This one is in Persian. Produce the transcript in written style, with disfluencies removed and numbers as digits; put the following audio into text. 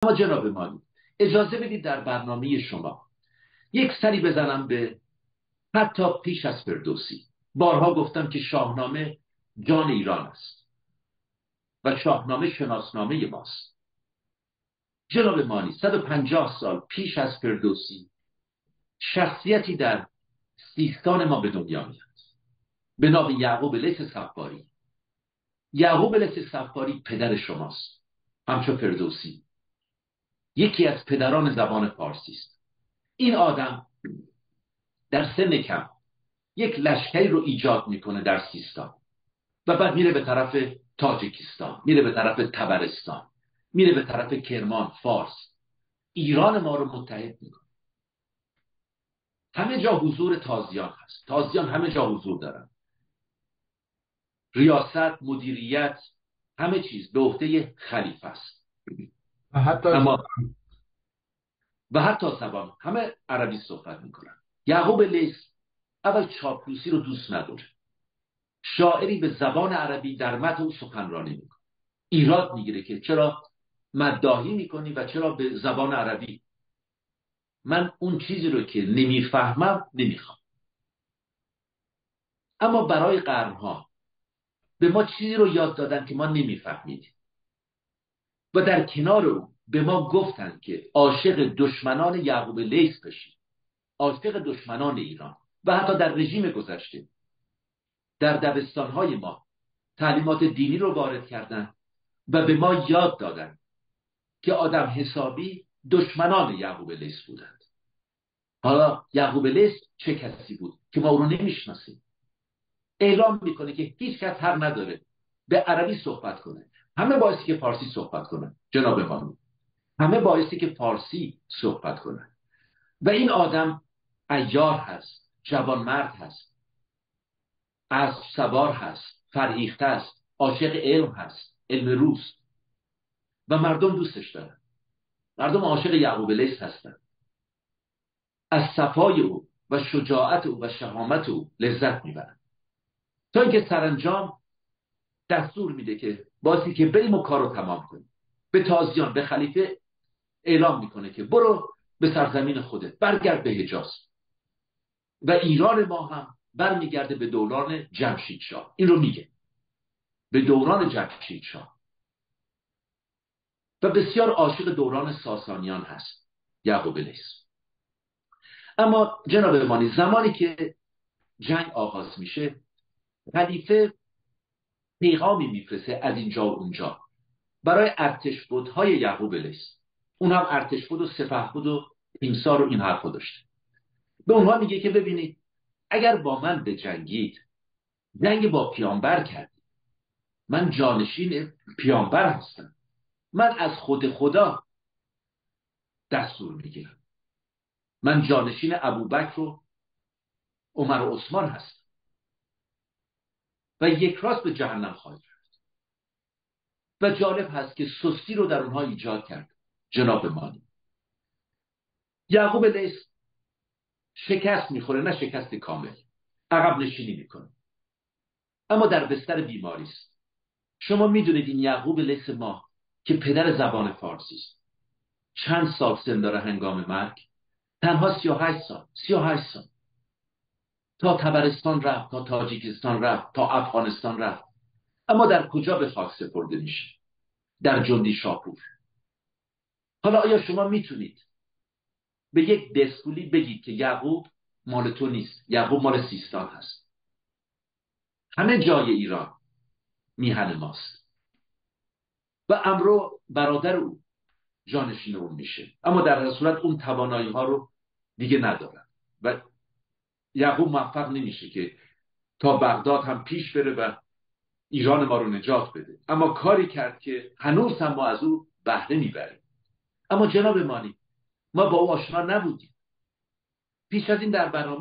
اما جناب مانی، اجازه بدید در برنامه شما یک سری بزنم به حتی پیش از فردوسی. بارها گفتم که شاهنامه جان ایران است و شاهنامه شناسنامه ماست. جناب مانی، 150 سال پیش از فردوسی شخصیتی در سیستان ما به دنیا میاد به نام یعقوب لیث صفاری. یعقوب لیث صفاری پدر شماست، همچون فردوسی یکی از پدران زبان فارسی است. این آدم در سن کم یک لشکری رو ایجاد میکنه در سیستان و بعد میره به طرف تاجیکستان، میره به طرف طبرستان، میره به طرف کرمان، فارس، ایران ما رو متحد میکنه. همه جا حضور تازیان هست، تازیان همه جا حضور دارن، ریاست، مدیریت، همه چیز به عهده خلیفه است. و حتی و حتی زبان همه عربی صحبت میکنن. یعقوب لیث اول چاپلوسی رو دوست نداره، شاعری به زبان عربی در متن او سخنرانی میکنه، ایراد میگیره که چرا مداحی میکنی و چرا به زبان عربی، من اون چیزی رو که نمیفهمم نمیخوام. اما برای قرنها به ما چیزی رو یاد دادن که ما نمیفهمیدیم و در کنار او به ما گفتن که عاشق دشمنان یعقوب لیث بشید، عاشق دشمنان ایران. و حتی در رژیم گذشته در دبستانهای ما تعلیمات دینی رو وارد کردن و به ما یاد دادن که آدم حسابی دشمنان یعقوب لیث بودند. حالا یعقوب لیث چه کسی بود که ما او رو نمیشناسیم؟ اعلام میکنه که هیچ کس حق نداره به عربی صحبت کنه، همه بایستی که فارسی صحبت کنن. جناب بانو، همه بایستی که فارسی صحبت کنن. و این آدم عیار هست، جوانمرد هست، اسب سوار هست، فرهیخته است، عاشق علم هست، علم روست و مردم دوستش دارن. مردم عاشق یعقوب لیث هستن، از صفای او و شجاعت او و شهامت او لذت میبرن، تا اینکه سرانجام دستور میده که باسی که بریم و کارو تمام کنیم. به تازیان، به خلیفه اعلام میکنه که برو به سرزمین خودت، برگرد به حجاز. و ایران ما هم برمیگرده به دوران جمشید شاه. این رو میگه، به دوران جمشید شاه. و بسیار عاشق دوران ساسانیان هست یعقوب لیث. اما جناب امانی، زمانی که جنگ آغاز میشه، خلیفه پیغامی میفرسته از اینجا و اونجا برای ارتشبدهای یعقوب لیث. اون هم ارتشبد و سپهبد و تیمسار و این حرفا داشته. به اونها میگه که ببینید، اگر با من به جنگید، جنگ با پیامبر کردید، من جانشین پیامبر هستم، من از خود خدا دستور میگیرم، من جانشین ابوبکر و عمر و عثمان هستم و یک راست به جهنم خواهید رفت. و جالب هست که سستی رو در اونها ایجاد کرد جناب مانی. یعقوب لیث شکست میخوره، نه شکست کامل، عقب نشینی میکنه، اما در بستر بیماری است. شما میدونید این یعقوب لیث ما که پدر زبان فارسی است چند سال سن داره هنگام مرگ؟ تنها 38 سال. 38 سال. تا طبرستان رفت، تا تاجیکستان رفت، تا افغانستان رفت، اما در کجا به خاک سپرده میشه؟ در جندی شاپور. حالا آیا شما میتونید به یک دسپولی بگید که یعقوب مال تو نیست، یعقوب مال سیستان هست؟ همه جای ایران میهن ماست و امرو برادر او جانشین اون میشه، اما در هر صورت اون توانایی ها رو دیگه ندارن و یعقوب موفق نمیشه که تا بغداد هم پیش بره و ایران ما رو نجات بده. اما کاری کرد که هنوز هم ما از او بهره میبریم. اما جناب مانی، ما با او آشنا نبودیم. پیش از این در برنامه